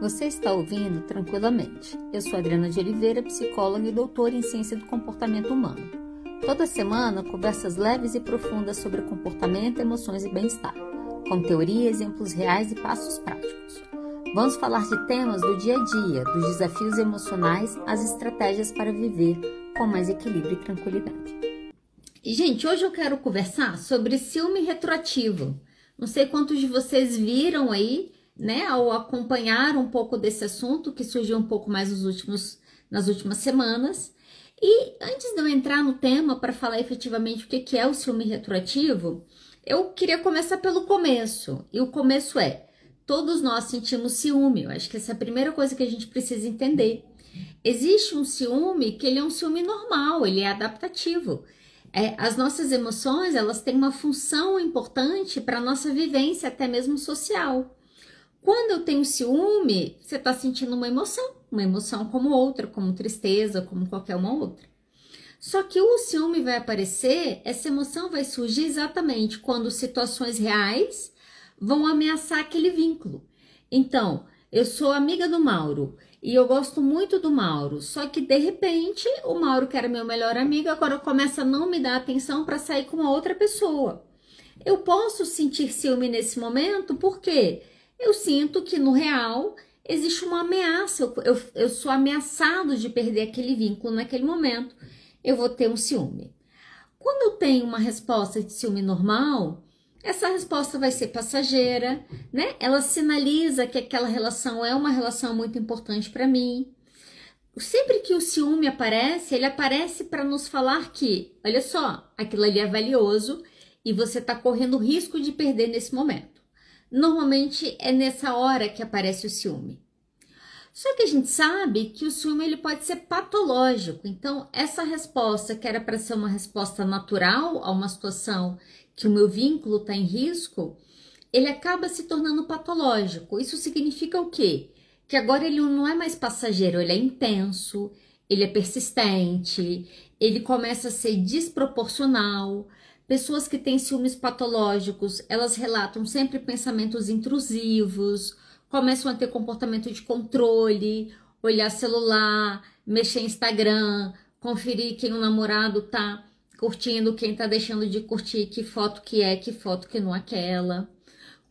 Você está ouvindo tranquilamente. Eu sou Adriana de Oliveira, psicóloga e doutora em ciência do comportamento humano. Toda semana, conversas leves e profundas sobre comportamento, emoções e bem-estar, com teoria, exemplos reais e passos práticos. Vamos falar de temas do dia a dia, dos desafios emocionais, as estratégias para viver com mais equilíbrio e tranquilidade. E, gente, hoje eu quero conversar sobre ciúme retroativo. Não sei quantos de vocês viram aí, né, ao acompanhar um pouco desse assunto que surgiu um pouco mais nas últimas semanas. E antes de eu entrar no tema para falar efetivamente o que é o ciúme retroativo, eu queria começar pelo começo. E o começo é: todos nós sentimos ciúme. Eu acho que essa é a primeira coisa que a gente precisa entender. Existe um ciúme que ele é um ciúme normal, ele é adaptativo. As nossas emoções, elas têm uma função importante para a nossa vivência, até mesmo social. Quando eu tenho ciúme, você está sentindo uma emoção como outra, como tristeza, como qualquer uma outra. Só que o ciúme vai aparecer, essa emoção vai surgir exatamente quando situações reais vão ameaçar aquele vínculo. Então, eu sou amiga do Mauro e eu gosto muito do Mauro, só que de repente o Mauro, que era meu melhor amigo, agora começa a não me dar atenção para sair com uma outra pessoa. Eu posso sentir ciúme nesse momento porque eu sinto que no real existe uma ameaça, eu sou ameaçado de perder aquele vínculo naquele momento, eu vou ter um ciúme. Quando eu tenho uma resposta de ciúme normal, essa resposta vai ser passageira, né? Ela sinaliza que aquela relação é uma relação muito importante para mim. Sempre que o ciúme aparece, ele aparece para nos falar que, olha só, aquilo ali é valioso e você está correndo risco de perder nesse momento. Normalmente é nessa hora que aparece o ciúme. Só que a gente sabe que o ciúme ele pode ser patológico. Então, essa resposta que era para ser uma resposta natural a uma situação que o meu vínculo está em risco, ele acaba se tornando patológico. Isso significa o quê? Que agora ele não é mais passageiro, ele é intenso, ele é persistente, ele começa a ser desproporcional. Pessoas que têm ciúmes patológicos, elas relatam sempre pensamentos intrusivos, começam a ter comportamento de controle, olhar celular, mexer em Instagram, conferir quem o namorado tá curtindo, quem tá deixando de curtir, que foto que não é aquela.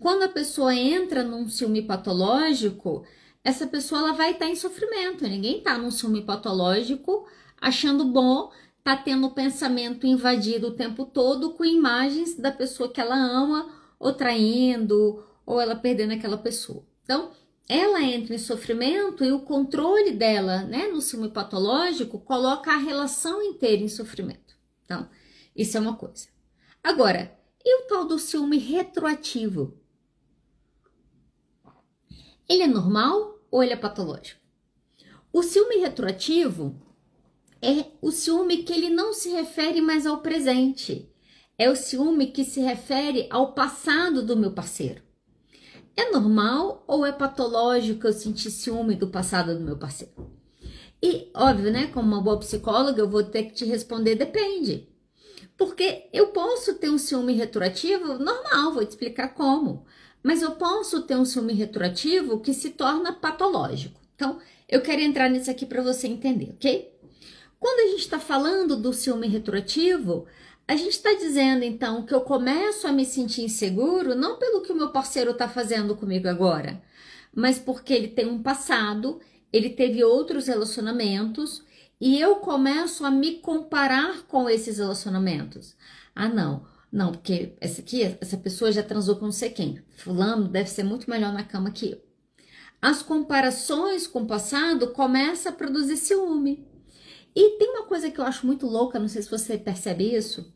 Quando a pessoa entra num ciúme patológico, essa pessoa ela vai estar em sofrimento. Ninguém tá num ciúme patológico achando bom, tá tendo o pensamento invadido o tempo todo com imagens da pessoa que ela ama, ou traindo, ou ela perdendo aquela pessoa. Então, ela entra em sofrimento e o controle dela, né, no ciúme patológico, coloca a relação inteira em sofrimento. Então, isso é uma coisa. Agora, e o tal do ciúme retroativo? Ele é normal ou ele é patológico? O ciúme retroativo é o ciúme que ele não se refere mais ao presente. É o ciúme que se refere ao passado do meu parceiro. É normal ou é patológico eu sentir ciúme do passado do meu parceiro? E, óbvio, né? Como uma boa psicóloga, eu vou ter que te responder, depende. Porque eu posso ter um ciúme retroativo normal, vou te explicar como. Mas eu posso ter um ciúme retroativo que se torna patológico. Então, eu quero entrar nisso aqui para você entender, ok? Quando a gente está falando do ciúme retroativo, a gente está dizendo, então, que eu começo a me sentir inseguro, não pelo que o meu parceiro está fazendo comigo agora, mas porque ele tem um passado, ele teve outros relacionamentos, e eu começo a me comparar com esses relacionamentos. Ah, não, porque essa pessoa já transou com não sei quem. Fulano deve ser muito melhor na cama que eu. As comparações com o passado começam a produzir ciúme. E tem uma coisa que eu acho muito louca, não sei se você percebe isso,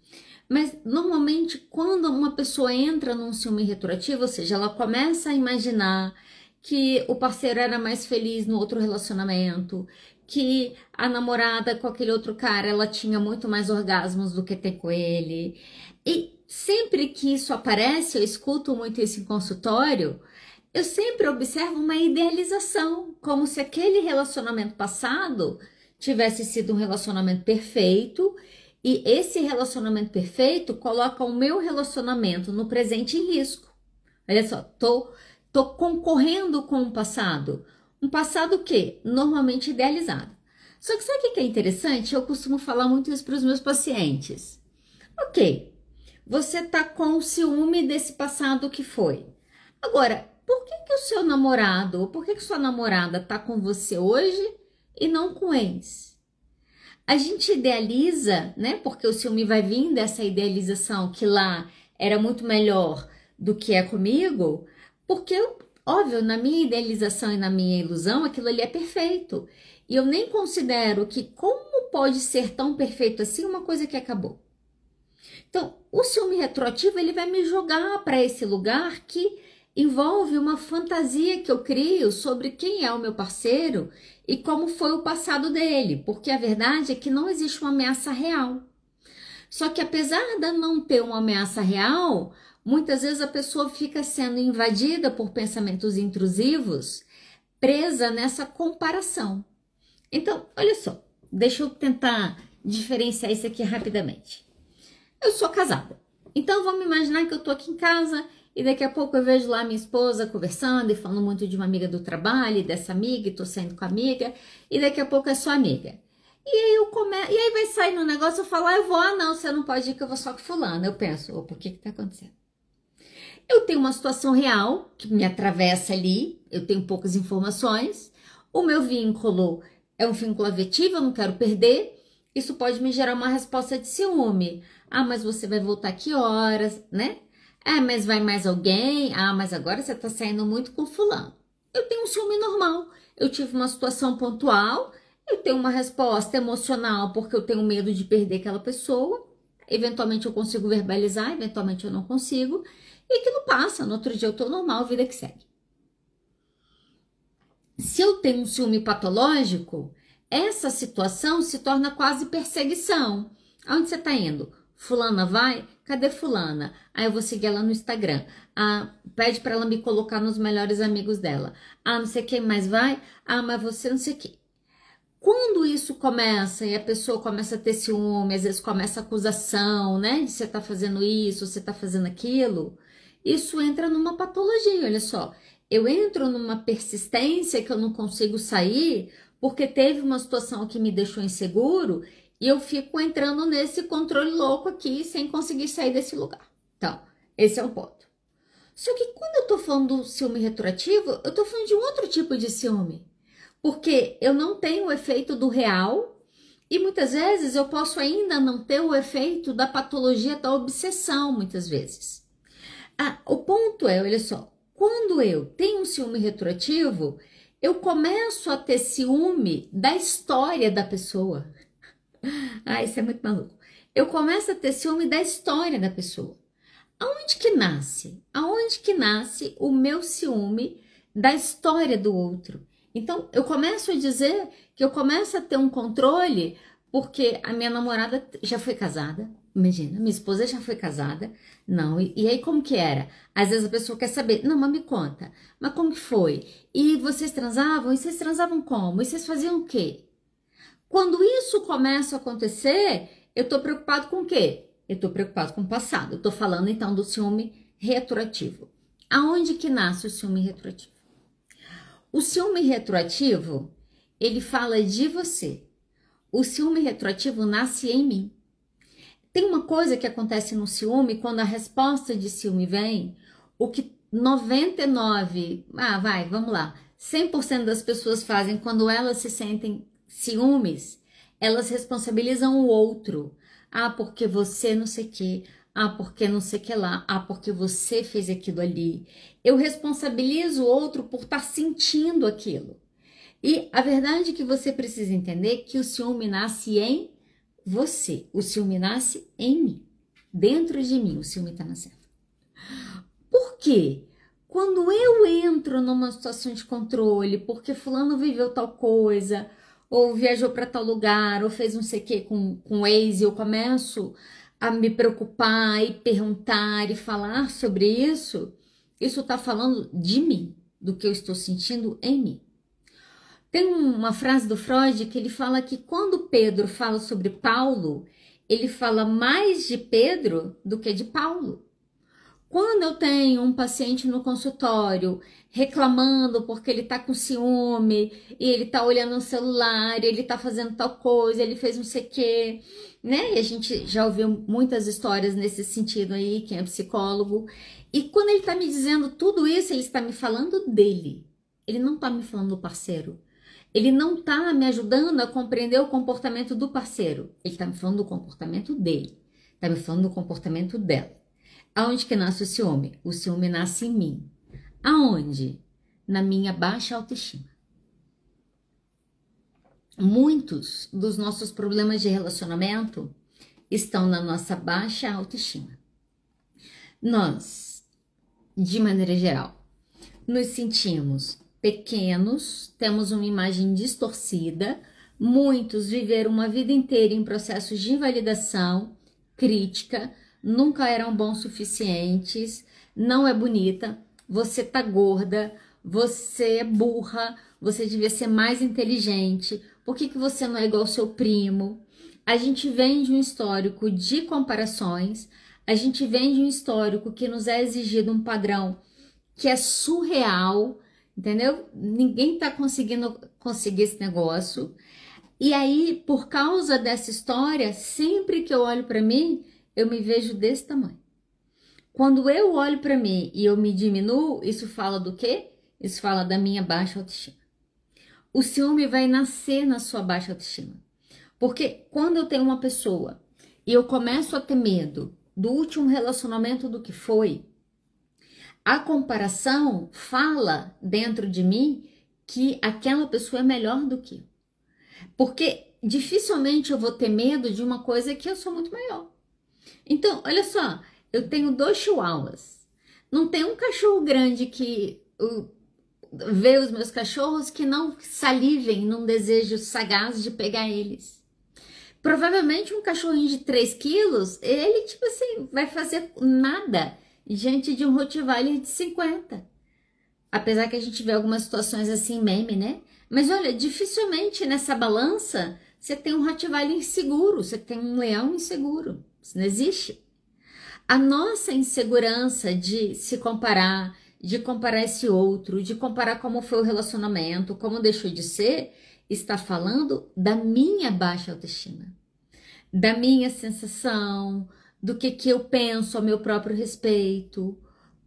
mas normalmente quando uma pessoa entra num ciúme retroativo, ou seja, ela começa a imaginar que o parceiro era mais feliz no outro relacionamento, que a namorada com aquele outro cara, ela tinha muito mais orgasmos do que tem com ele. E sempre que isso aparece, eu escuto muito isso em consultório, eu sempre observo uma idealização, como se aquele relacionamento passado tivesse sido um relacionamento perfeito e esse relacionamento perfeito coloca o meu relacionamento no presente em risco. Olha só, tô concorrendo com o passado. Um passado o quê? Normalmente idealizado. Só que sabe o que é interessante? Eu costumo falar muito isso para os meus pacientes. Ok, você tá com ciúme desse passado que foi. Agora, por que que o seu namorado, ou por que que sua namorada tá com você hoje e não com o ex? A gente idealiza, né? Porque o ciúme vai vir dessa idealização que lá era muito melhor do que é comigo, porque, óbvio, na minha idealização e na minha ilusão, aquilo ali é perfeito. E eu nem considero que como pode ser tão perfeito assim uma coisa que acabou. Então, o ciúme retroativo, ele vai me jogar para esse lugar que envolve uma fantasia que eu crio sobre quem é o meu parceiro e como foi o passado dele, porque a verdade é que não existe uma ameaça real. Só que apesar de não ter uma ameaça real, muitas vezes a pessoa fica sendo invadida por pensamentos intrusivos, presa nessa comparação. Então, olha só, deixa eu tentar diferenciar isso aqui rapidamente. Eu sou casada, então vamos imaginar que eu tô aqui em casa e daqui a pouco eu vejo lá minha esposa conversando e falando muito de uma amiga do trabalho, e dessa amiga, e tô saindo com a amiga, e daqui a pouco é sua amiga. E aí vai sair no negócio, eu falo, eu vou, não, você não pode ir que eu vou só com fulano. Eu penso, opa, o que que tá acontecendo? Eu tenho uma situação real que me atravessa ali, eu tenho poucas informações, o meu vínculo é um vínculo afetivo, eu não quero perder, isso pode me gerar uma resposta de ciúme. Ah, mas você vai voltar que horas, né? Ah, mas vai mais alguém? Ah, mas agora você tá saindo muito com fulano. Eu tenho um ciúme normal, eu tive uma situação pontual, eu tenho uma resposta emocional porque eu tenho medo de perder aquela pessoa, eventualmente eu consigo verbalizar, eventualmente eu não consigo, e aquilo passa, no outro dia eu tô normal, vida que segue. Se eu tenho um ciúme patológico, essa situação se torna quase perseguição. Aonde você tá indo? Fulana vai? Cadê fulana? Aí eu vou seguir ela no Instagram. Ah, pede para ela me colocar nos melhores amigos dela. Ah, não sei quem mais vai? Ah, mas você não sei quem. Quando isso começa e a pessoa começa a ter ciúme, às vezes começa a acusação, né? De você tá fazendo isso, você tá fazendo aquilo. Isso entra numa patologia, olha só. Eu entro numa persistência que eu não consigo sair porque teve uma situação que me deixou inseguro e eu fico entrando nesse controle louco aqui sem conseguir sair desse lugar. Então, esse é um ponto. Só que quando eu tô falando do ciúme retroativo, eu tô falando de um outro tipo de ciúme. Porque eu não tenho o efeito do real e muitas vezes eu posso ainda não ter o efeito da patologia da obsessão, muitas vezes. Ah, o ponto é, olha só, quando eu tenho um ciúme retroativo, eu começo a ter ciúme da história da pessoa. Ah, isso é muito maluco. Eu começo a ter ciúme da história da pessoa. Aonde que nasce? Aonde que nasce o meu ciúme da história do outro? Então, eu começo a dizer que eu começo a ter um controle porque a minha namorada já foi casada. Imagina, minha esposa já foi casada. Não, e aí como que era? Às vezes a pessoa quer saber. Não, mas me conta. Mas como que foi? E vocês transavam? E vocês transavam como? E vocês faziam o quê? Quando isso começa a acontecer, eu tô preocupado com o quê? Eu tô preocupado com o passado. Eu tô falando então do ciúme retroativo. Aonde que nasce o ciúme retroativo? O ciúme retroativo, ele fala de você. O ciúme retroativo nasce em mim. Tem uma coisa que acontece no ciúme, quando a resposta de ciúme vem, o que 100% das pessoas fazem quando elas se sentem ciúmes, elas responsabilizam o outro. Ah, porque você não sei o que. Ah, porque não sei o que lá. Ah, porque você fez aquilo ali. Eu responsabilizo o outro por estar sentindo aquilo. E a verdade é que você precisa entender que o ciúme nasce em você. O ciúme nasce em mim. Dentro de mim o ciúme está nascendo. Por quê? Quando eu entro numa situação de controle, porque fulano viveu tal coisa, ou viajou para tal lugar, ou fez não sei o que com o ex, e eu começo a me preocupar e perguntar e falar sobre isso, isso está falando de mim, do que eu estou sentindo em mim. Tem uma frase do Freud que ele fala que quando Pedro fala sobre Paulo, ele fala mais de Pedro do que de Paulo. Quando eu tenho um paciente no consultório reclamando porque ele tá com ciúme, e ele tá olhando no celular, e ele tá fazendo tal coisa, ele fez não sei o quê, né? E a gente já ouviu muitas histórias nesse sentido aí, quem é psicólogo. E quando ele tá me dizendo tudo isso, ele está me falando dele. Ele não tá me falando do parceiro. Ele não tá me ajudando a compreender o comportamento do parceiro. Ele tá me falando do comportamento dele. Tá me falando do comportamento dela. Aonde que nasce o ciúme? O ciúme nasce em mim. Aonde? Na minha baixa autoestima. Muitos dos nossos problemas de relacionamento estão na nossa baixa autoestima. Nós, de maneira geral, nos sentimos pequenos, temos uma imagem distorcida, muitos viveram uma vida inteira em processos de invalidação, crítica, nunca eram bons suficientes, não é bonita, você tá gorda, você é burra, você devia ser mais inteligente, por que você não é igual ao seu primo? A gente vem de um histórico de comparações, a gente vem de um histórico que nos é exigido um padrão que é surreal, entendeu? Ninguém tá conseguindo conseguir esse negócio. E aí, por causa dessa história, sempre que eu olho para mim, eu me vejo desse tamanho. Quando eu olho para mim e eu me diminuo, isso fala do quê? Isso fala da minha baixa autoestima. O ciúme vai nascer na sua baixa autoestima. Porque quando eu tenho uma pessoa e eu começo a ter medo do último relacionamento do que foi, a comparação fala dentro de mim que aquela pessoa é melhor do que eu. Porque dificilmente eu vou ter medo de uma coisa que eu sou muito maior. Então, olha só, eu tenho 2 chihuahuas. Não tem um cachorro grande que vê os meus cachorros que não salivem num desejo sagaz de pegar eles. Provavelmente um cachorrinho de 3 quilos, ele, tipo assim, vai fazer nada diante de um Rottweiler de 50. Apesar que a gente vê algumas situações assim, meme, né? Mas olha, dificilmente nessa balança você tem um Rottweiler inseguro, você tem um leão inseguro. Isso não existe. A nossa insegurança de se comparar, de comparar esse outro, de comparar como foi o relacionamento, como deixou de ser, está falando da minha baixa autoestima, da minha sensação, do que eu penso a meu próprio respeito.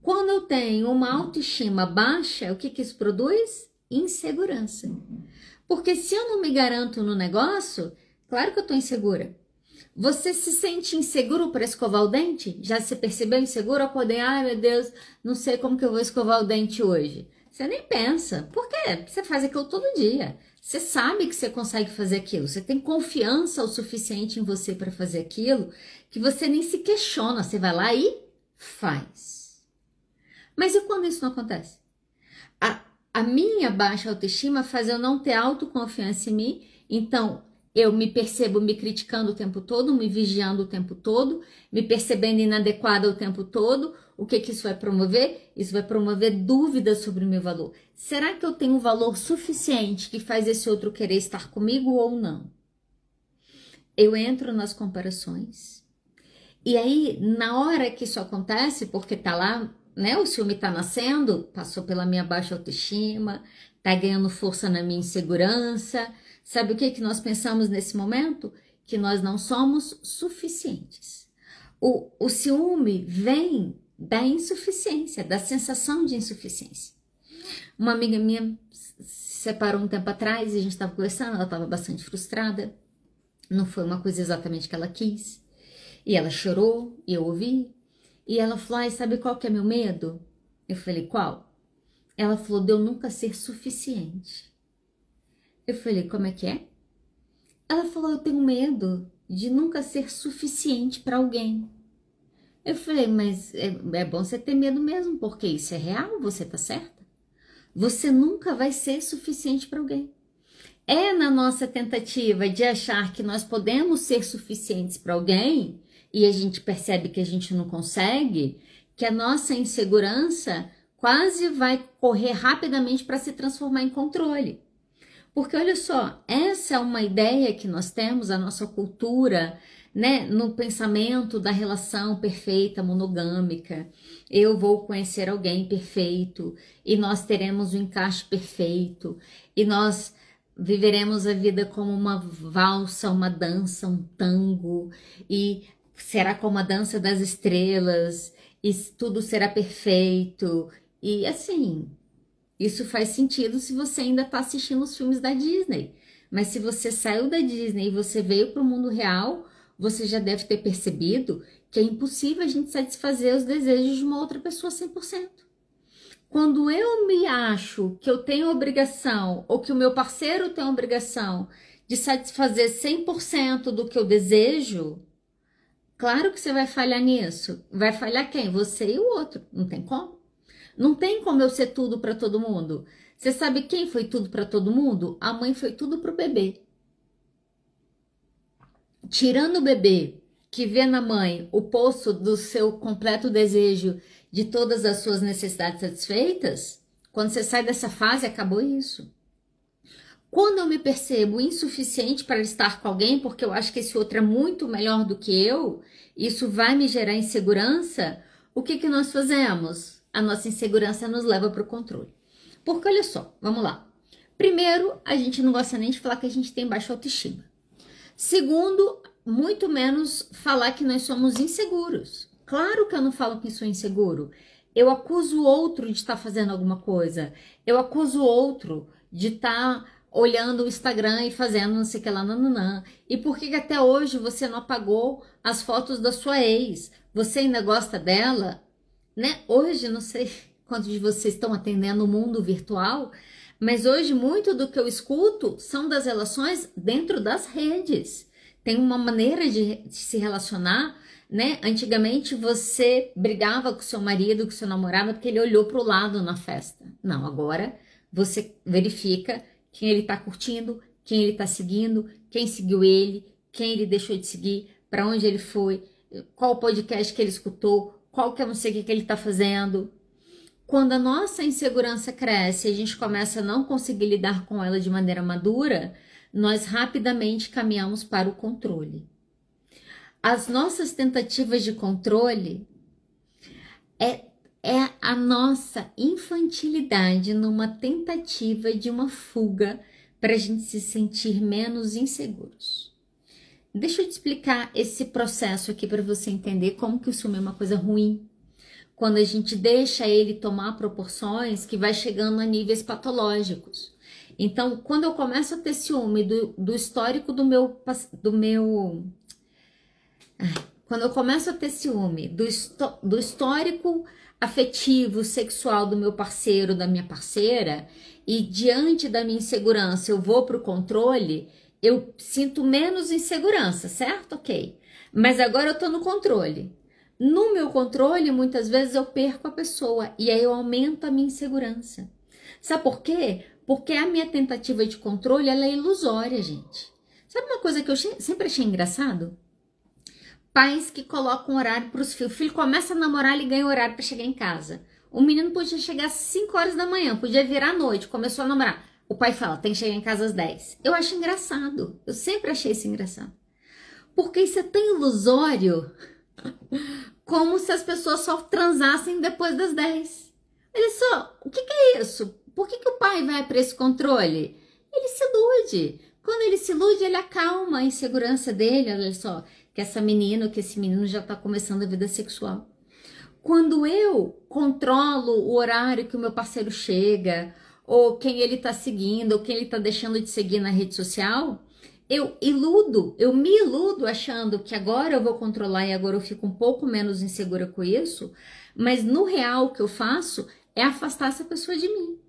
Quando eu tenho uma autoestima baixa, o que isso produz? Insegurança. Porque se eu não me garanto no negócio, claro que eu estou insegura. Você se sente inseguro para escovar o dente? Já se percebeu inseguro? Acordei, ai meu Deus, não sei como que eu vou escovar o dente hoje. Você nem pensa. Por quê? Você faz aquilo todo dia. Você sabe que você consegue fazer aquilo. Você tem confiança o suficiente em você para fazer aquilo que você nem se questiona. Você vai lá e faz. Mas e quando isso não acontece? A minha baixa autoestima faz eu não ter autoconfiança em mim. Então, eu me percebo me criticando o tempo todo, me vigiando o tempo todo, me percebendo inadequada o tempo todo. O que isso vai promover? Isso vai promover dúvidas sobre o meu valor. Será que eu tenho um valor suficiente que faz esse outro querer estar comigo ou não? Eu entro nas comparações. E aí, na hora que isso acontece, porque tá lá, né, o ciúme tá nascendo, passou pela minha baixa autoestima, tá ganhando força na minha insegurança. Sabe o que nós pensamos nesse momento? Que nós não somos suficientes. O ciúme vem da insuficiência, da sensação de insuficiência. Uma amiga minha se separou um tempo atrás e a gente estava conversando, ela estava bastante frustrada. Não foi uma coisa exatamente que ela quis. E ela chorou, e eu ouvi. E ela falou, sabe qual que é meu medo? Eu falei, qual? Ela falou, de eu nunca ser suficiente. Eu falei, como é que é? Ela falou, eu tenho medo de nunca ser suficiente para alguém. Eu falei, mas é bom você ter medo mesmo, porque isso é real, você tá certa. Você nunca vai ser suficiente para alguém. É na nossa tentativa de achar que nós podemos ser suficientes para alguém e a gente percebe que a gente não consegue, que a nossa insegurança quase vai correr rapidamente para se transformar em controle. Porque olha só, essa é uma ideia que nós temos, a nossa cultura né, no pensamento da relação perfeita, monogâmica. Eu vou conhecer alguém perfeito e nós teremos o encaixe perfeito e nós viveremos a vida como uma valsa, uma dança, um tango, e será como a dança das estrelas, e tudo será perfeito. E assim, isso faz sentido se você ainda está assistindo os filmes da Disney. Mas se você saiu da Disney e você veio para o mundo real, você já deve ter percebido que é impossível a gente satisfazer os desejos de uma outra pessoa 100%. Quando eu me acho que eu tenho obrigação, ou que o meu parceiro tem obrigação de satisfazer 100% do que eu desejo, claro que você vai falhar nisso. Vai falhar quem? Você e o outro. Não tem como. Não tem como eu ser tudo para todo mundo. Você sabe quem foi tudo para todo mundo? A mãe foi tudo para o bebê. Tirando o bebê, que vê na mãe o poço do seu completo desejo de todas as suas necessidades satisfeitas, quando você sai dessa fase, acabou isso. Quando eu me percebo insuficiente para estar com alguém, porque eu acho que esse outro é muito melhor do que eu, isso vai me gerar insegurança, o que nós fazemos? A nossa insegurança nos leva para o controle. Porque olha só, vamos lá. Primeiro, a gente não gosta nem de falar que a gente tem baixa autoestima. Segundo, muito menos falar que nós somos inseguros. Claro que eu não falo que sou inseguro. Eu acuso o outro de estar fazendo alguma coisa. Eu acuso o outro de estar olhando o Instagram e fazendo não sei o que lá, nananã. E por que até hoje você não apagou as fotos da sua ex? Você ainda gosta dela? Né? Hoje, não sei quantos de vocês estão atendendo o mundo virtual, mas hoje muito do que eu escuto são das relações dentro das redes. Tem uma maneira de se relacionar, né? Antigamente você brigava com seu marido, com seu namorado, porque ele olhou para o lado na festa. Não, agora você verifica quem ele está curtindo, quem ele está seguindo, quem seguiu ele, quem ele deixou de seguir, para onde ele foi, qual podcast que ele escutou, qual que eu não sei o que ele está fazendo. Quando a nossa insegurança cresce e a gente começa a não conseguir lidar com ela de maneira madura, nós rapidamente caminhamos para o controle. As nossas tentativas de controle é a nossa infantilidade numa tentativa de uma fuga para a gente se sentir menos inseguros. Deixa eu te explicar esse processo aqui para você entender como que o ciúme é uma coisa ruim. Quando a gente deixa ele tomar proporções que vai chegando a níveis patológicos. Então, quando eu começo a ter ciúme do histórico quando eu começo a ter ciúme do histórico afetivo, sexual do meu parceiro, da minha parceira, e diante da minha insegurança eu vou para o controle, eu sinto menos insegurança, certo? Ok. Mas agora eu estou no controle. No meu controle, muitas vezes eu perco a pessoa e aí eu aumento a minha insegurança. Sabe por quê? Porque a minha tentativa de controle, ela é ilusória, gente. Sabe uma coisa que eu sempre achei engraçado? Pais que colocam horário para os filhos. O filho começa a namorar, ele ganha horário para chegar em casa. O menino podia chegar às 5 horas da manhã, podia virar à noite, começou a namorar. O pai fala, tem que chegar em casa às 10. Eu acho engraçado. Eu sempre achei isso engraçado. Porque isso é tão ilusório, como se as pessoas só transassem depois das 10. Olha só, o que é isso? Por que o pai vai para esse controle? Ele se ilude. Quando ele se ilude, ele acalma a insegurança dele. Olha só, que esse menino já está começando a vida sexual. Quando eu controlo o horário que o meu parceiro chega, ou quem ele está seguindo, ou quem ele está deixando de seguir na rede social, eu me iludo achando que agora eu vou controlar e agora eu fico um pouco menos insegura com isso, mas no real o que eu faço é afastar essa pessoa de mim.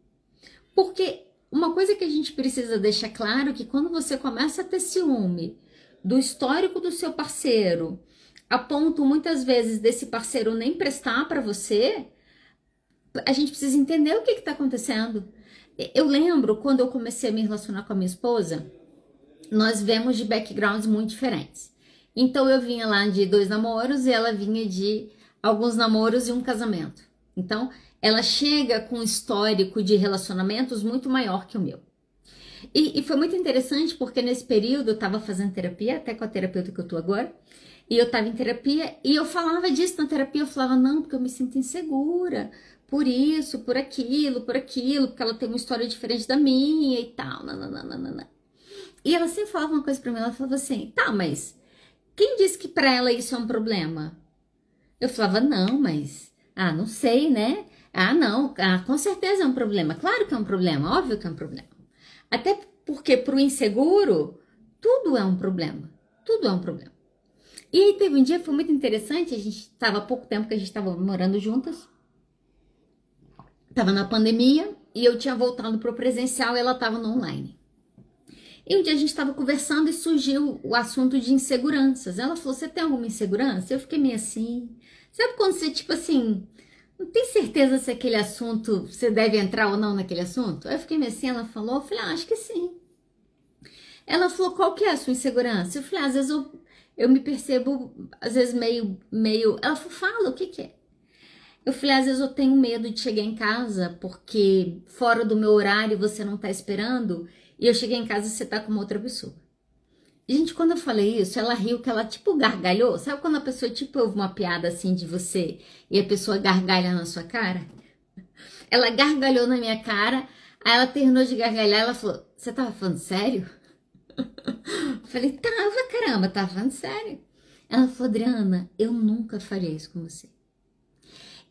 Porque uma coisa que a gente precisa deixar claro é que quando você começa a ter ciúme do histórico do seu parceiro, a ponto muitas vezes desse parceiro nem prestar para você, a gente precisa entender o que está acontecendo. Eu lembro quando eu comecei a me relacionar com a minha esposa, nós vemos de backgrounds muito diferentes. Então eu vinha lá de 2 namoros e ela vinha de alguns namoros e um casamento. Então ela chega com um histórico de relacionamentos muito maior que o meu. E foi muito interessante porque nesse período eu tava fazendo terapia, até com a terapeuta que eu tô agora, e eu tava em terapia e eu falava disso na terapia, eu falava, não, porque eu me sinto insegura, por isso, por aquilo, porque ela tem uma história diferente da minha e tal, nananana. E ela sempre falava uma coisa pra mim, ela falava assim, tá, mas quem disse que pra ela isso é um problema? Eu falava, não, mas, não sei, né? Não, com certeza é um problema, claro que é um problema, óbvio que é um problema. Até porque pro inseguro, tudo é um problema, tudo é um problema. E aí teve um dia, foi muito interessante, a gente estava há pouco tempo que a gente estava morando juntas, estava na pandemia e eu tinha voltado pro presencial e ela estava no online. E um dia a gente estava conversando e surgiu o assunto de inseguranças. Ela falou, você tem alguma insegurança? Eu fiquei meio assim, sabe quando você tipo assim, não tem certeza se aquele assunto, você deve entrar ou não naquele assunto? Aí eu fiquei meio assim, ela falou, eu falei, acho que sim. Ela falou, qual que é a sua insegurança? Eu falei, às vezes eu me percebo, às vezes meio... Ela falou, fala, o que que é? Eu falei, às vezes eu tenho medo de chegar em casa, porque fora do meu horário você não tá esperando, e eu cheguei em casa e você tá com uma outra pessoa. Gente, quando eu falei isso, ela riu, que ela tipo gargalhou. Sabe quando a pessoa tipo ouve uma piada assim de você, e a pessoa gargalha na sua cara? Ela gargalhou na minha cara, aí ela terminou de gargalhar, ela falou, você tava falando sério? Eu falei, tava, caramba, tava falando sério. Ela falou, Adriana, eu nunca faria isso com você.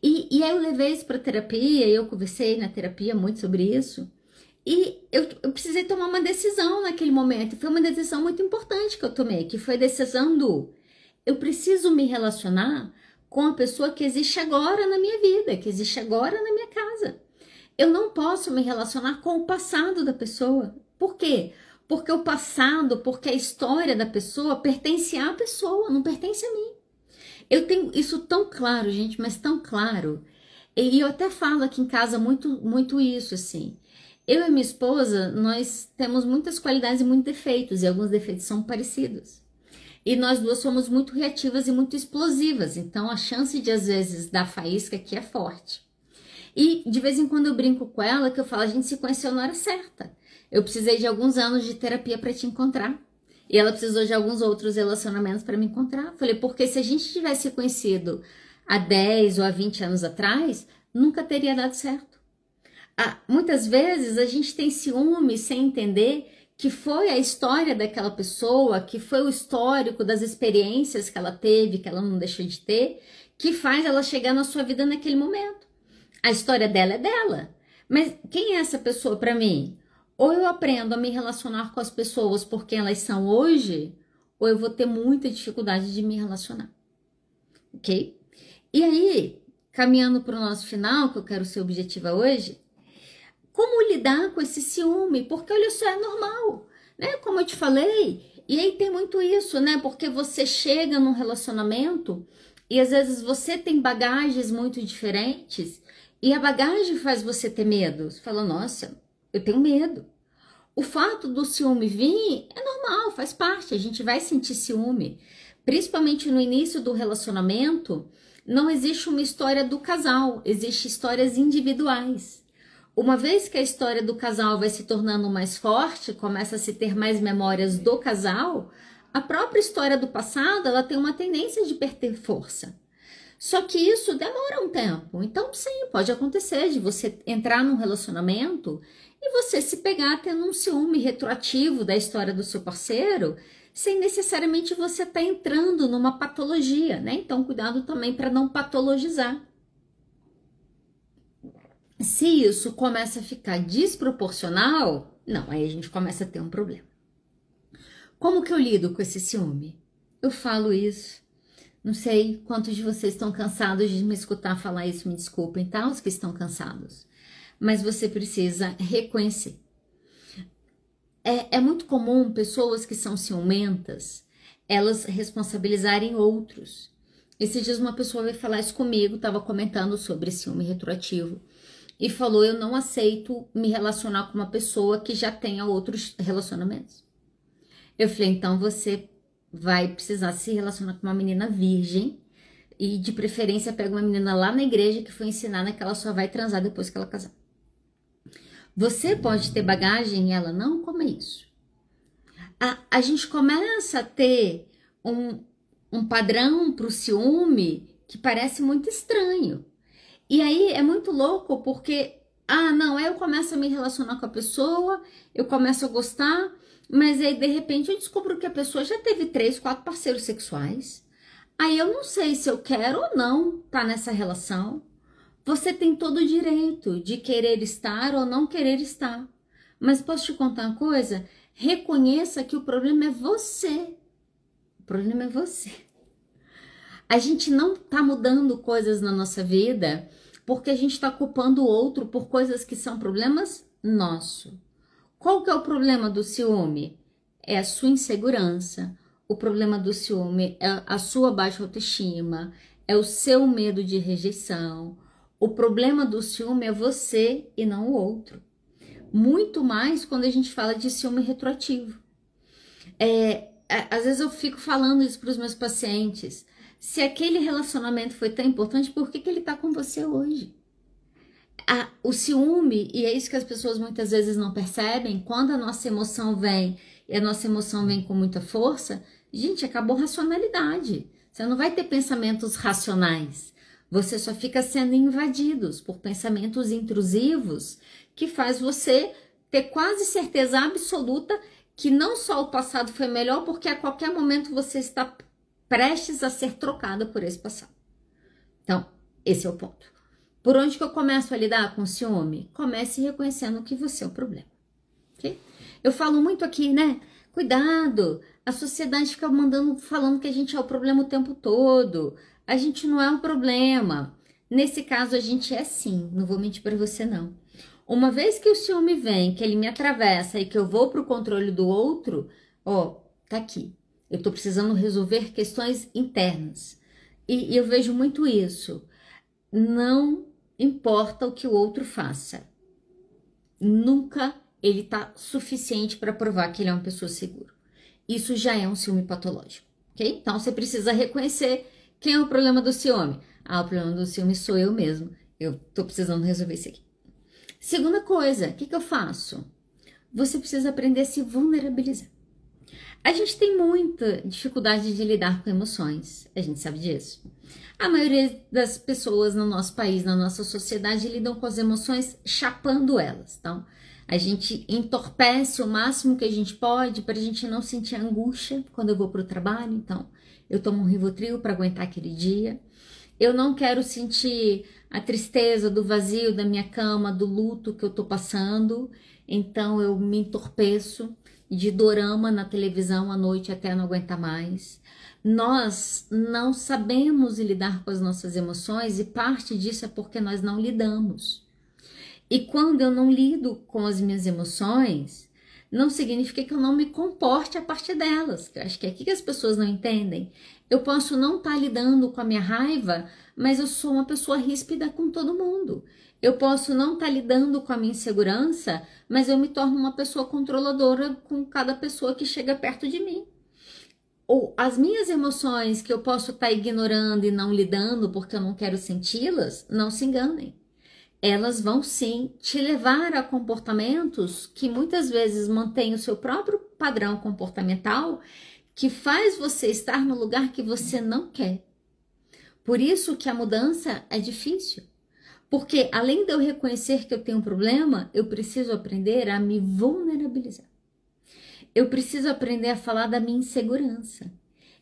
E aí eu levei isso pra terapia, e eu conversei na terapia muito sobre isso. E eu precisei tomar uma decisão naquele momento. Foi uma decisão muito importante que eu tomei, que foi a decisão do... Eu preciso me relacionar com a pessoa que existe agora na minha vida, que existe agora na minha casa. Eu não posso me relacionar com o passado da pessoa. Por quê? Porque o passado, porque a história da pessoa pertence à pessoa, não pertence a mim. Eu tenho isso tão claro, gente, mas tão claro. E eu até falo aqui em casa muito isso, assim. Eu e minha esposa, nós temos muitas qualidades e muitos defeitos, e alguns defeitos são parecidos. E nós duas somos muito reativas e muito explosivas, então a chance de, às vezes, dar faísca aqui é forte. E de vez em quando eu brinco com ela, que eu falo, a gente se conheceu na hora certa. Eu precisei de alguns anos de terapia para te encontrar. E ela precisou de alguns outros relacionamentos para me encontrar. Falei, porque se a gente tivesse conhecido há 10 ou há 20 anos atrás, nunca teria dado certo. Muitas vezes a gente tem ciúme sem entender que foi a história daquela pessoa, que foi o histórico das experiências que ela teve, que ela não deixou de ter, que faz ela chegar na sua vida naquele momento. A história dela é dela. Mas quem é essa pessoa para mim? Ou eu aprendo a me relacionar com as pessoas por quem elas são hoje, ou eu vou ter muita dificuldade de me relacionar. Ok? E aí, caminhando para o nosso final, que eu quero ser objetiva hoje, como lidar com esse ciúme? Porque, olha só, é normal, né? Como eu te falei, e aí tem muito isso, né? Porque você chega num relacionamento e às vezes você tem bagagens muito diferentes e a bagagem faz você ter medo. Você fala, nossa, eu tenho medo. O fato do ciúme vir é normal, faz parte, a gente vai sentir ciúme. Principalmente no início do relacionamento, não existe uma história do casal, existem histórias individuais. Uma vez que a história do casal vai se tornando mais forte, começa a se ter mais memórias do casal, a própria história do passado, ela tem uma tendência de perder força. Só que isso demora um tempo. Então, sim, pode acontecer de você entrar num relacionamento e você se pegar tendo um ciúme retroativo da história do seu parceiro, sem necessariamente você estar entrando numa patologia, né? Então, cuidado também para não patologizar. Se isso começa a ficar desproporcional, não, aí a gente começa a ter um problema. Como que eu lido com esse ciúme? Eu falo isso. Não sei quantos de vocês estão cansados de me escutar falar isso, me desculpem, tá? Os que estão cansados. Mas você precisa reconhecer. É muito comum pessoas que são ciumentas, elas responsabilizarem outros. Esses dias uma pessoa veio falar isso comigo, estava comentando sobre ciúme retroativo. E falou, eu não aceito me relacionar com uma pessoa que já tenha outros relacionamentos. Eu falei, então você vai precisar se relacionar com uma menina virgem e de preferência pega uma menina lá na igreja que foi ensinada que ela só vai transar depois que ela casar. Você pode ter bagagem e ela não, como é isso? A gente começa a ter um padrão para o ciúme que parece muito estranho. E aí é muito louco porque, não, aí eu começo a me relacionar com a pessoa, eu começo a gostar, mas aí de repente eu descubro que a pessoa já teve 3, 4 parceiros sexuais. Aí eu não sei se eu quero ou não estar nessa relação. Você tem todo o direito de querer estar ou não querer estar. Mas posso te contar uma coisa? Reconheça que o problema é você. O problema é você. A gente não está mudando coisas na nossa vida porque a gente está culpando o outro por coisas que são problemas nossos. Qual que é o problema do ciúme? É a sua insegurança. O problema do ciúme é a sua baixa autoestima, é o seu medo de rejeição. O problema do ciúme é você e não o outro. Muito mais quando a gente fala de ciúme retroativo. Às vezes eu fico falando isso para os meus pacientes. Se aquele relacionamento foi tão importante, por que ele está com você hoje? O ciúme, e é isso que as pessoas muitas vezes não percebem, quando a nossa emoção vem, e a nossa emoção vem com muita força, gente, acabou a racionalidade. Você não vai ter pensamentos racionais. Você só fica sendo invadidos por pensamentos intrusivos que faz você ter quase certeza absoluta que não só o passado foi melhor, porque a qualquer momento você está prestes a ser trocada por esse passado. Então, esse é o ponto. Por onde que eu começo a lidar com o ciúme? Comece reconhecendo que você é o problema. Okay? Eu falo muito aqui, né? Cuidado, a sociedade fica falando que a gente é o problema o tempo todo. A gente não é um problema. Nesse caso, a gente é sim. Não vou mentir para você, não. Uma vez que o ciúme vem, que ele me atravessa e que eu vou para o controle do outro, tá aqui. Eu tô precisando resolver questões internas. E eu vejo muito isso. Não importa o que o outro faça. Nunca ele tá suficiente para provar que ele é uma pessoa segura. Isso já é um ciúme patológico, ok? Então você precisa reconhecer quem é o problema do ciúme. O problema do ciúme sou eu mesmo. Eu tô precisando resolver isso aqui. Segunda coisa, o que eu faço? Você precisa aprender a se vulnerabilizar. A gente tem muita dificuldade de lidar com emoções, a gente sabe disso. A maioria das pessoas no nosso país, na nossa sociedade, lidam com as emoções chapando elas. Então, a gente entorpece o máximo que a gente pode para a gente não sentir angústia quando eu vou para o trabalho. Então, eu tomo um Rivotril para aguentar aquele dia. Eu não quero sentir a tristeza do vazio da minha cama, do luto que eu tô passando. Então, eu me entorpeço de dorama na televisão à noite até não aguentar mais. Nós não sabemos lidar com as nossas emoções e parte disso é porque nós não lidamos. E quando eu não lido com as minhas emoções, não significa que eu não me comporte a partir delas. Eu acho que é aqui que as pessoas não entendem. Eu posso não estar lidando com a minha raiva, mas eu sou uma pessoa ríspida com todo mundo. Eu posso não estar lidando com a minha insegurança, mas eu me torno uma pessoa controladora com cada pessoa que chega perto de mim. Ou as minhas emoções que eu posso estar ignorando e não lidando porque eu não quero senti-las, não se enganem. Elas vão sim te levar a comportamentos que muitas vezes mantêm o seu próprio padrão comportamental, que faz você estar no lugar que você não quer. Por isso que a mudança é difícil. Porque além de eu reconhecer que eu tenho um problema, eu preciso aprender a me vulnerabilizar. Eu preciso aprender a falar da minha insegurança.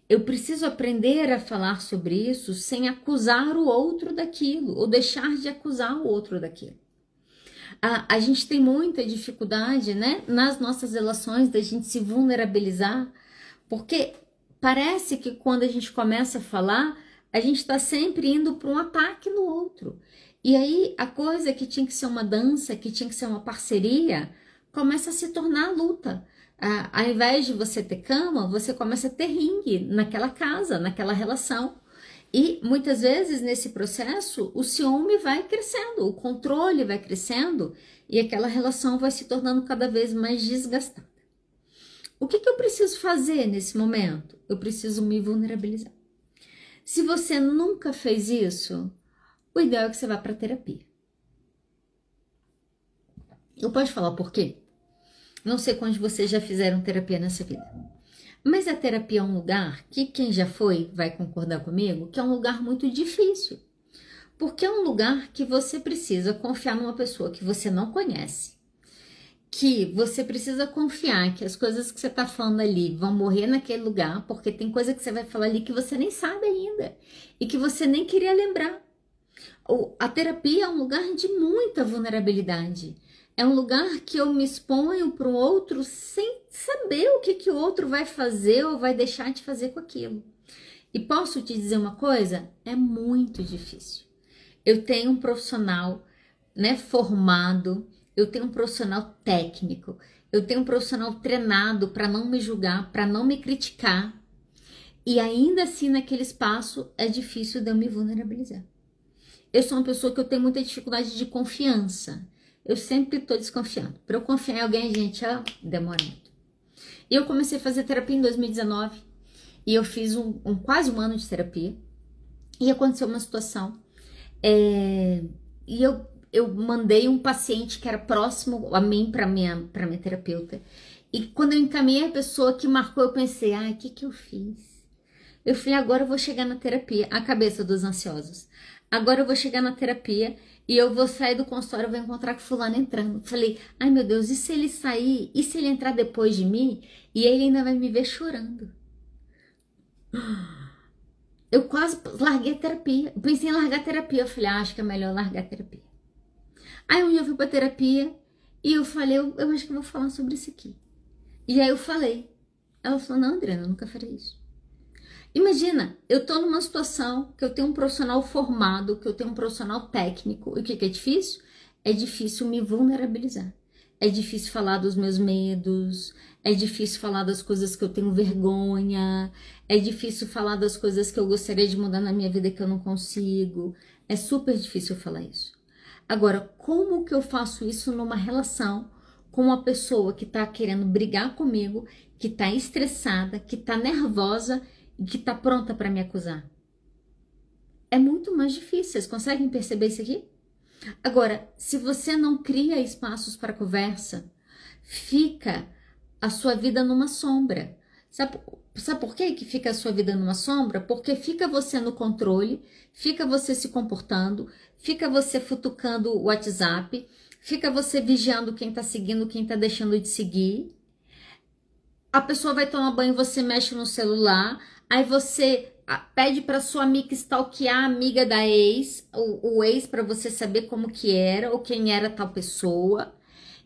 Eu preciso aprender a falar sobre isso sem acusar o outro daquilo, ou deixar de acusar o outro daquilo. A gente tem muita dificuldade, né, nas nossas relações da gente se vulnerabilizar, porque parece que quando a gente começa a falar, a gente está sempre indo para um ataque no outro. E aí a coisa que tinha que ser uma dança, que tinha que ser uma parceria, começa a se tornar luta. Ao invés de você ter cama, você começa a ter ringue naquela casa, naquela relação. E muitas vezes nesse processo o ciúme vai crescendo, o controle vai crescendo e aquela relação vai se tornando cada vez mais desgastada. O que eu preciso fazer nesse momento? Eu preciso me vulnerabilizar. Se você nunca fez isso, o ideal é que você vá para terapia. Eu posso falar por quê? Não sei quantos de vocês já fizeram terapia nessa vida. Mas a terapia é um lugar que quem já foi vai concordar comigo, que é um lugar muito difícil. Porque é um lugar que você precisa confiar numa pessoa que você não conhece. Que você precisa confiar que as coisas que você está falando ali vão morrer naquele lugar, porque tem coisa que você vai falar ali que você nem sabe ainda. E que você nem queria lembrar. A terapia é um lugar de muita vulnerabilidade. É um lugar que eu me exponho para o outro sem saber o que o outro vai fazer ou vai deixar de fazer com aquilo. E posso te dizer uma coisa? É muito difícil. Eu tenho um profissional, né, formado, eu tenho um profissional técnico, eu tenho um profissional treinado para não me julgar, para não me criticar. E ainda assim, naquele espaço, é difícil de eu me vulnerabilizar. Eu sou uma pessoa que eu tenho muita dificuldade de confiança. Eu sempre estou desconfiando. Para eu confiar em alguém, gente, demora muito. E eu comecei a fazer terapia em 2019. E eu fiz quase um ano de terapia. E aconteceu uma situação. E eu mandei um paciente que era próximo a mim para minha terapeuta. E quando eu encaminhei a pessoa que marcou, eu pensei, o que eu fiz? Eu falei, agora eu vou chegar na terapia. A cabeça dos ansiosos. Agora eu vou chegar na terapia e eu vou sair do consultório, eu vou encontrar com fulano entrando. Falei, ai meu Deus, e se ele sair? E se ele entrar depois de mim? E ele ainda vai me ver chorando. Eu quase larguei a terapia. Eu pensei em largar a terapia. Eu falei, acho que é melhor largar a terapia. Aí um dia eu fui pra terapia e eu falei, eu acho que eu vou falar sobre isso aqui. E aí eu falei. Ela falou, não, Adriana, eu nunca farei isso. Imagina, eu tô numa situação que eu tenho um profissional formado, que eu tenho um profissional técnico. E o que é difícil? É difícil me vulnerabilizar. É difícil falar dos meus medos. É difícil falar das coisas que eu tenho vergonha. É difícil falar das coisas que eu gostaria de mudar na minha vida que eu não consigo. É super difícil falar isso. Agora, como que eu faço isso numa relação com uma pessoa que tá querendo brigar comigo, que tá estressada, que tá nervosa e que tá pronta para me acusar? É muito mais difícil. Vocês conseguem perceber isso aqui? Agora, se você não cria espaços para conversa, fica a sua vida numa sombra. Sabe por que fica a sua vida numa sombra? Porque fica você no controle, fica você se comportando, fica você futucando o WhatsApp, fica você vigiando quem tá seguindo, quem tá deixando de seguir. A pessoa vai tomar banho, você mexe no celular, aí você pede para sua amiga stalkear a amiga da ex, o ex, para você saber como que era ou quem era tal pessoa.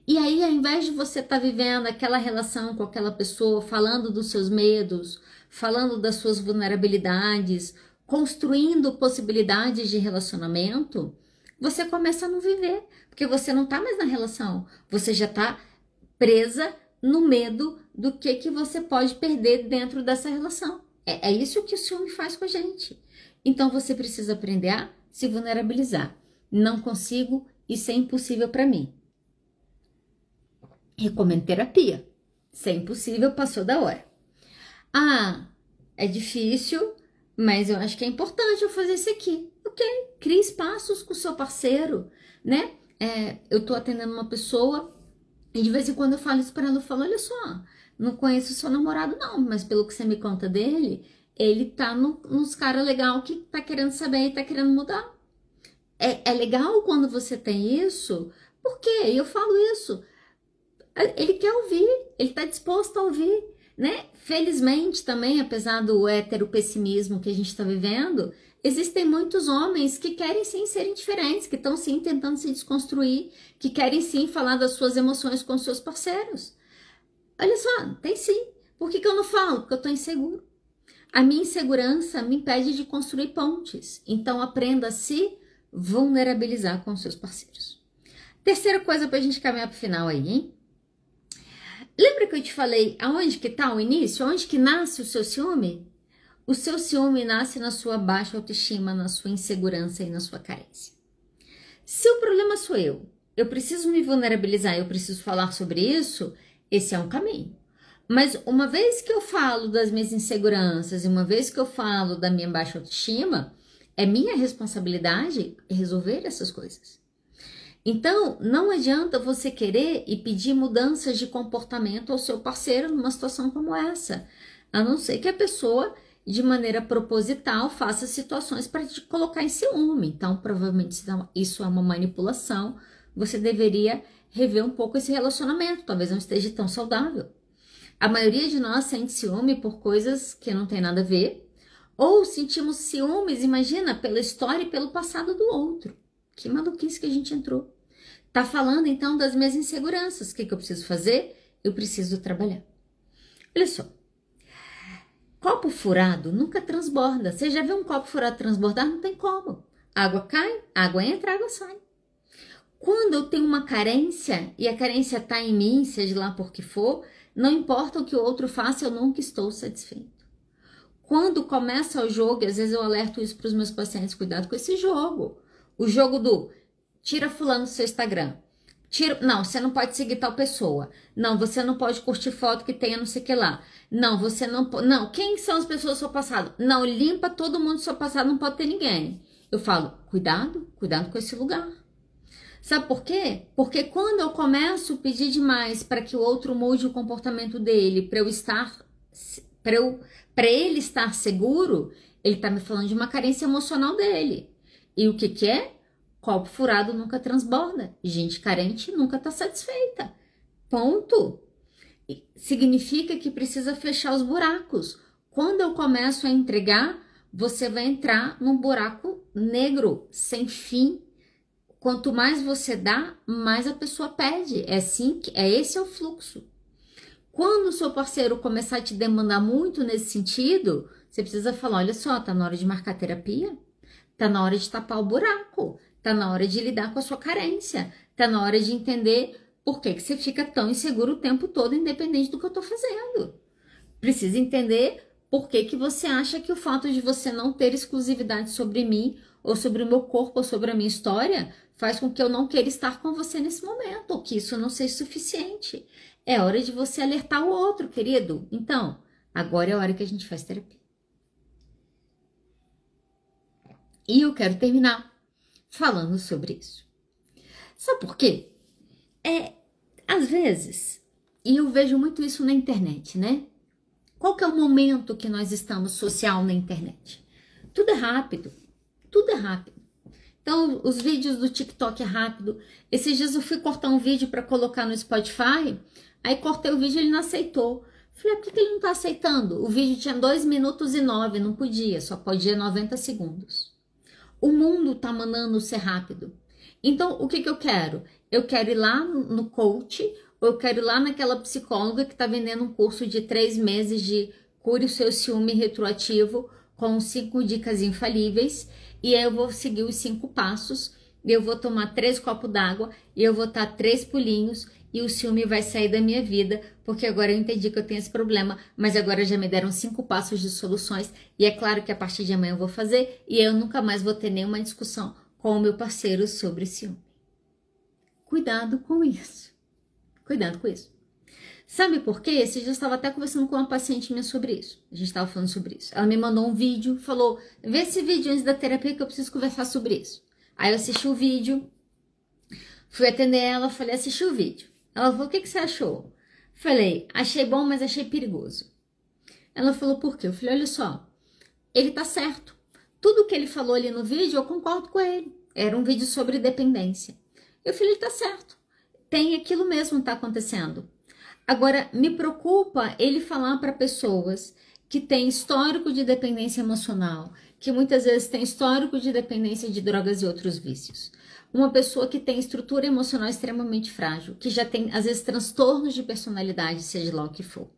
E aí, ao invés de você estar vivendo aquela relação com aquela pessoa, falando dos seus medos, falando das suas vulnerabilidades, construindo possibilidades de relacionamento, você começa a não viver, porque você não está mais na relação, você já está presa no medo do que você pode perder dentro dessa relação. É isso que o ciúme faz com a gente. Então você precisa aprender a se vulnerabilizar. Não consigo, isso é impossível para mim. Recomendo terapia. Se é impossível, passou da hora. É difícil, mas eu acho que é importante eu fazer isso aqui. Ok, crie espaços com o seu parceiro, né? Eu tô atendendo uma pessoa e de vez em quando eu falo isso para ela, eu falo, olha só, não conheço o seu namorado não, mas pelo que você me conta dele, ele tá nos caras legal que tá querendo saber e tá querendo mudar. É legal quando você tem isso, porque eu falo isso. Ele quer ouvir, ele tá disposto a ouvir, né? Felizmente também, apesar do heteropessimismo que a gente tá vivendo, existem muitos homens que querem sim serem diferentes, que estão sim tentando se desconstruir, que querem sim falar das suas emoções com seus parceiros. Olha só, tem sim. Por que eu não falo? Porque eu tô inseguro. A minha insegurança me impede de construir pontes. Então aprenda a se vulnerabilizar com seus parceiros. Terceira coisa pra gente caminhar pro final aí, hein? Lembra que eu te falei aonde que tá o início? Onde que nasce o seu ciúme? O seu ciúme nasce na sua baixa autoestima, na sua insegurança e na sua carência. Se o problema sou eu preciso me vulnerabilizar, eu preciso falar sobre isso, esse é um caminho. Mas uma vez que eu falo das minhas inseguranças e uma vez que eu falo da minha baixa autoestima, é minha responsabilidade resolver essas coisas. Então, não adianta você querer e pedir mudanças de comportamento ao seu parceiro numa situação como essa, a não ser que a pessoa, de maneira proposital, faça situações para te colocar em ciúme. Então, provavelmente, isso é uma manipulação. Você deveria rever um pouco esse relacionamento, talvez não esteja tão saudável. A maioria de nós sente ciúme por coisas que não tem nada a ver, ou sentimos ciúmes, imagina, pela história e pelo passado do outro. Que maluquice que a gente entrou. Tá falando então das minhas inseguranças. O que eu preciso fazer? Eu preciso trabalhar. Olha só. Copo furado nunca transborda. Você já viu um copo furado transbordar? Não tem como. Água cai, água entra, água sai. Quando eu tenho uma carência e a carência tá em mim, seja lá por que for, não importa o que o outro faça, eu nunca estou satisfeito. Quando começa o jogo, e às vezes eu alerto isso para os meus pacientes, cuidado com esse jogo. O jogo do tira fulano do seu Instagram. Não, você não pode seguir tal pessoa. Não, você não pode curtir foto que tenha não sei o que lá. Não, você não pode. Não, quem são as pessoas do seu passado? Não, limpa todo mundo do seu passado, não pode ter ninguém. Eu falo, cuidado com esse lugar. Sabe por quê? Porque quando eu começo a pedir demais para que o outro mude o comportamento dele, para ele estar seguro, ele tá me falando de uma carência emocional dele. E o que é? Copo furado nunca transborda. Gente carente nunca tá satisfeita. Ponto. Significa que precisa fechar os buracos. Quando eu começo a entregar, você vai entrar num buraco negro, sem fim. Quanto mais você dá, mais a pessoa pede. Esse é o fluxo. Quando o seu parceiro começar a te demandar muito nesse sentido, você precisa falar, olha só, tá na hora de marcar terapia? Tá na hora de tapar o buraco, tá na hora de lidar com a sua carência, tá na hora de entender por que você fica tão inseguro o tempo todo, independente do que eu tô fazendo. Precisa entender por que você acha que o fato de você não ter exclusividade sobre mim, ou sobre o meu corpo, ou sobre a minha história, faz com que eu não queira estar com você nesse momento, ou que isso não seja suficiente. É hora de você alertar o outro, querido. Então, agora é a hora que a gente faz terapia. E eu quero terminar falando sobre isso. Sabe por quê? Às vezes, e eu vejo muito isso na internet, né? Qual que é o momento que nós estamos social na internet? Tudo é rápido, tudo é rápido. Então, os vídeos do TikTok é rápido. Esses dias eu fui cortar um vídeo para colocar no Spotify, aí cortei o vídeo e ele não aceitou. Falei, por que ele não tá aceitando? O vídeo tinha 2 minutos e 9, não podia, só podia 90 segundos. O mundo tá mandando ser rápido. Então, o que eu quero? Eu quero ir lá no coach, ou eu quero ir lá naquela psicóloga que tá vendendo um curso de 3 meses de cure o seu ciúme retroativo com 5 dicas infalíveis, e aí eu vou seguir os 5 passos, e eu vou tomar 3 copos d'água, e eu vou dar 3 pulinhos, e o ciúme vai sair da minha vida, porque agora eu entendi que eu tenho esse problema, mas agora já me deram 5 passos de soluções, e é claro que a partir de amanhã eu vou fazer, e eu nunca mais vou ter nenhuma discussão com o meu parceiro sobre ciúme. Cuidado com isso. Cuidado com isso. Sabe por quê? Esse dia eu estava até conversando com uma paciente minha sobre isso. A gente estava falando sobre isso. Ela me mandou um vídeo, falou, vê esse vídeo antes da terapia que eu preciso conversar sobre isso. Aí eu assisti o vídeo, fui atender ela, falei, assisti o vídeo. Ela falou, o que você achou? Falei, achei bom, mas achei perigoso. Ela falou, por quê? Eu falei, olha só, ele tá certo. Tudo que ele falou ali no vídeo, eu concordo com ele. Era um vídeo sobre dependência. Eu falei, ele tá certo. Tem aquilo mesmo que tá acontecendo. Agora, me preocupa ele falar para pessoas que têm histórico de dependência emocional, que muitas vezes tem histórico de dependência de drogas e outros vícios. Uma pessoa que tem estrutura emocional extremamente frágil, que já tem, às vezes, transtornos de personalidade, seja lá o que for.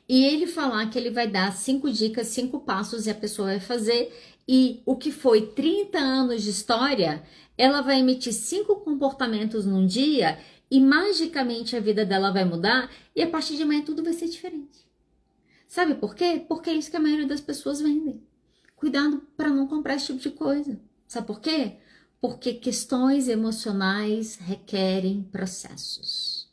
E ele falar que ele vai dar 5 dicas, 5 passos e a pessoa vai fazer, e o que foi 30 anos de história, ela vai emitir 5 comportamentos num dia e magicamente a vida dela vai mudar e a partir de amanhã tudo vai ser diferente. Sabe por quê? Porque é isso que a maioria das pessoas vendem. Cuidado para não comprar esse tipo de coisa. Sabe por quê? Porque questões emocionais requerem processos.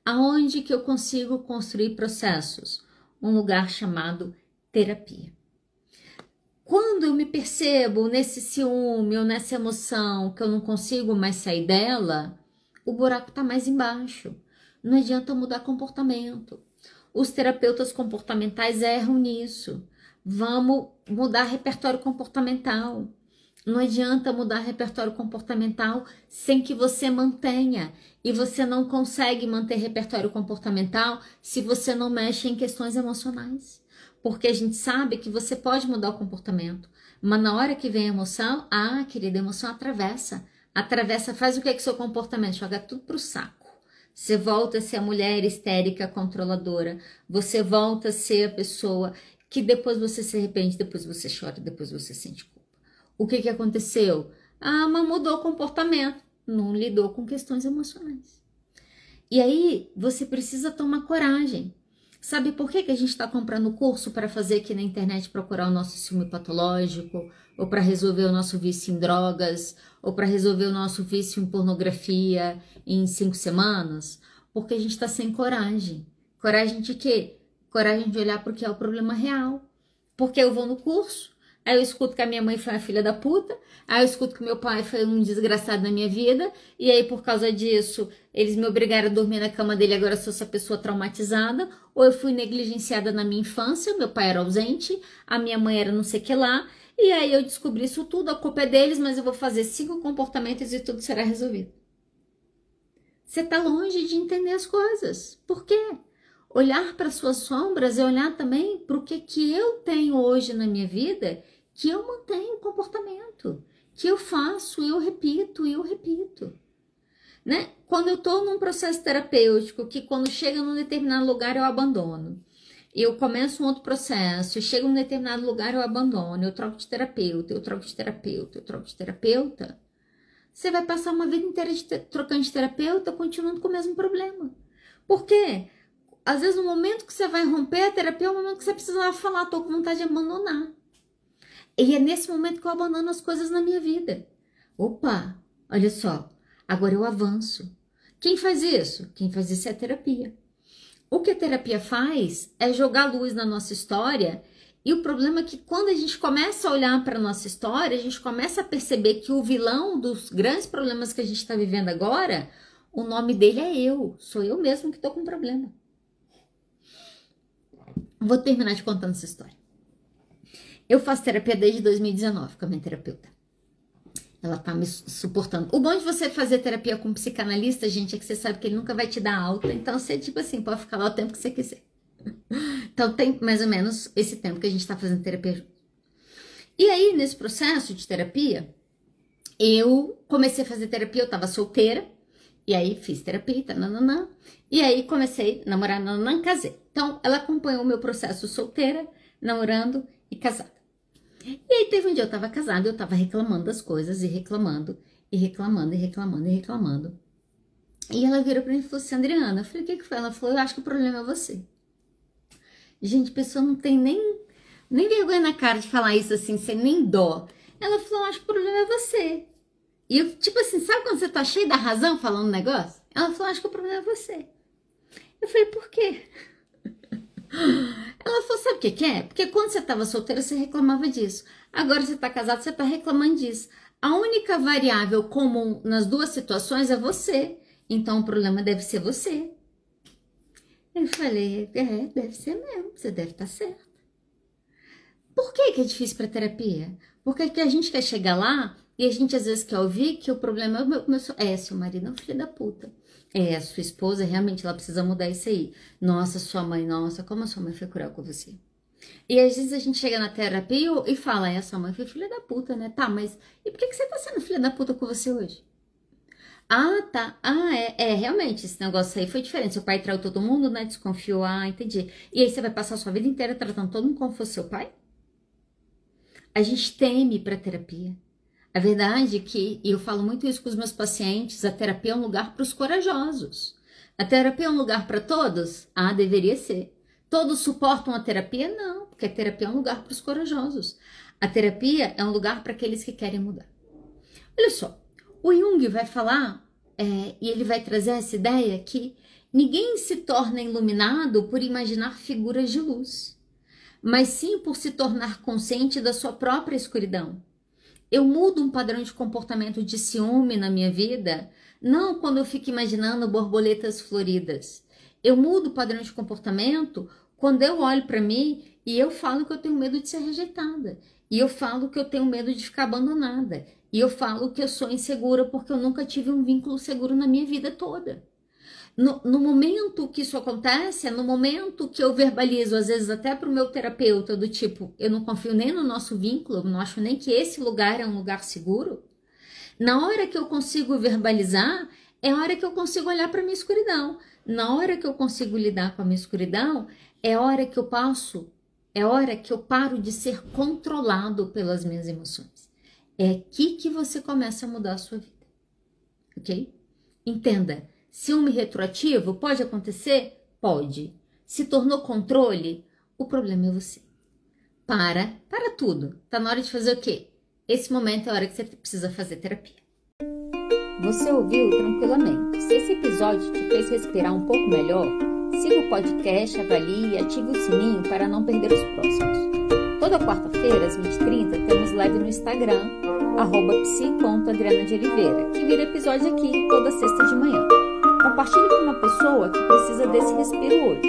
Aonde que eu consigo construir processos? Um lugar chamado terapia. Quando eu me percebo nesse ciúme ou nessa emoção que eu não consigo mais sair dela, o buraco está mais embaixo. Não adianta mudar comportamento. Os terapeutas comportamentais erram nisso. Vamos mudar repertório comportamental. Não adianta mudar repertório comportamental sem que você mantenha. E você não consegue manter repertório comportamental se você não mexe em questões emocionais. Porque a gente sabe que você pode mudar o comportamento. Mas na hora que vem a emoção, querida, a emoção atravessa. Atravessa, faz o que é que seu comportamento? Joga tudo pro saco. Você volta a ser a mulher histérica, controladora. Você volta a ser a pessoa que depois você se arrepende, depois você chora, depois você sente culpa. O que aconteceu? Mas mudou o comportamento. Não lidou com questões emocionais. E aí, você precisa tomar coragem. Sabe por que a gente está comprando curso para fazer aqui na internet, procurar o nosso ciúme patológico, ou para resolver o nosso vício em drogas, ou para resolver o nosso vício em pornografia em 5 semanas? Porque a gente está sem coragem. Coragem de quê? Coragem de olhar porque é o problema real. Porque eu vou no curso, aí eu escuto que a minha mãe foi uma filha da puta, aí eu escuto que meu pai foi um desgraçado na minha vida, e aí por causa disso eles me obrigaram a dormir na cama dele, agora eu sou essa pessoa traumatizada, ou eu fui negligenciada na minha infância, meu pai era ausente, a minha mãe era não sei o que lá, e aí eu descobri isso tudo, a culpa é deles, mas eu vou fazer 5 comportamentos e tudo será resolvido. Você tá longe de entender as coisas. Por quê? Olhar para suas sombras é olhar também para o que eu tenho hoje na minha vida, que eu mantenho o comportamento, que eu faço, eu repito. Né? Quando eu estou num processo terapêutico, que quando chega num determinado lugar eu abandono, eu começo um outro processo, chego num determinado lugar eu abandono, eu troco de terapeuta, você vai passar uma vida inteira trocando de terapeuta, continuando com o mesmo problema. Por quê? Às vezes no momento que você vai romper a terapia é o momento que você precisa falar, tô com vontade de abandonar. E é nesse momento que eu abandono as coisas na minha vida. Opa, olha só, agora eu avanço. Quem faz isso? Quem faz isso é a terapia. O que a terapia faz é jogar luz na nossa história, e o problema é que quando a gente começa a olhar para a nossa história, a gente começa a perceber que o vilão dos grandes problemas que a gente está vivendo agora, o nome dele é eu, sou eu mesmo que estou com problema. Vou terminar te contando essa história. Eu faço terapia desde 2019 com a minha terapeuta. Ela tá me suportando. O bom de você fazer terapia com um psicanalista, gente, é que você sabe que ele nunca vai te dar alta. Então, você, tipo assim, pode ficar lá o tempo que você quiser. Então, tem mais ou menos esse tempo que a gente tá fazendo terapia junto. E aí, nesse processo de terapia, eu comecei a fazer terapia, eu tava solteira. E aí, fiz terapia, nananã. E aí, comecei a namorar, nananã, casei. Então, ela acompanhou o meu processo solteira, namorando e casada. E aí teve um dia eu tava casada, eu tava reclamando das coisas e reclamando. E ela virou pra mim e falou assim, Adriana, eu falei, o que foi? Ela falou, eu acho que o problema é você. Gente, a pessoa não tem nem vergonha na cara de falar isso assim, sem nem dó. Ela falou, eu acho que o problema é você. E eu, tipo assim, sabe quando você tá cheio da razão falando um negócio? Ela falou, acho que o problema é você. Eu falei, por quê? Ela falou, sabe o que é? Porque quando você estava solteira, você reclamava disso. Agora você está casado, você está reclamando disso. A única variável comum nas duas situações é você. Então, o problema deve ser você. Eu falei, deve ser mesmo, você deve estar certa. Por que é difícil para terapia? Porque que a gente quer chegar lá e a gente às vezes quer ouvir que o problema é seu marido é um filho da puta. A sua esposa, realmente, ela precisa mudar isso aí. Nossa, sua mãe, nossa, como a sua mãe foi cruel com você. E às vezes a gente chega na terapia e fala, sua mãe foi filha da puta, né? Tá, mas e por que você tá sendo filha da puta com você hoje? Tá. Realmente, esse negócio aí foi diferente. Seu pai traiu todo mundo, né? Desconfiou, entendi. E aí você vai passar a sua vida inteira tratando todo mundo como fosse seu pai? A gente teme pra terapia. A verdade é que, e eu falo muito isso com os meus pacientes, a terapia é um lugar para os corajosos. A terapia é um lugar para todos? Deveria ser. Todos suportam a terapia? Não, porque a terapia é um lugar para os corajosos. A terapia é um lugar para aqueles que querem mudar. Olha só, o Jung vai falar, e ele vai trazer essa ideia que ninguém se torna iluminado por imaginar figuras de luz. mas sim por se tornar consciente da sua própria escuridão. Eu mudo um padrão de comportamento de ciúme na minha vida, não quando eu fico imaginando borboletas floridas. Eu mudo o padrão de comportamento quando eu olho para mim e eu falo que eu tenho medo de ser rejeitada. E eu falo que eu tenho medo de ficar abandonada. E eu falo que eu sou insegura porque eu nunca tive um vínculo seguro na minha vida toda. No momento que isso acontece, é no momento que eu verbalizo, às vezes até para o meu terapeuta, do tipo, eu não confio nem no nosso vínculo, eu não acho nem que esse lugar é um lugar seguro. Na hora que eu consigo verbalizar, é a hora que eu consigo olhar para a minha escuridão. Na hora que eu consigo lidar com a minha escuridão, é a hora que eu paro de ser controlado pelas minhas emoções. É aqui que você começa a mudar a sua vida, ok? Entenda. Ciúme retroativo pode acontecer? Pode. Se tornou controle? O problema é você. Para tudo. Tá na hora de fazer o quê? Esse momento é a hora que você precisa fazer terapia. Você ouviu tranquilamente. Se esse episódio te fez respirar um pouco melhor, siga o podcast, avalie e ative o sininho para não perder os próximos. Toda quarta-feira, às 20h30, temos live no Instagram, @psi.adriana_de_oliveira, que vira episódio aqui toda sexta de manhã. Compartilhe com uma pessoa que precisa desse respiro hoje.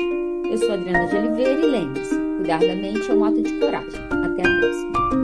Eu sou Adriana de Oliveira e lembre-se, cuidar da mente é um ato de coragem. Até a próxima.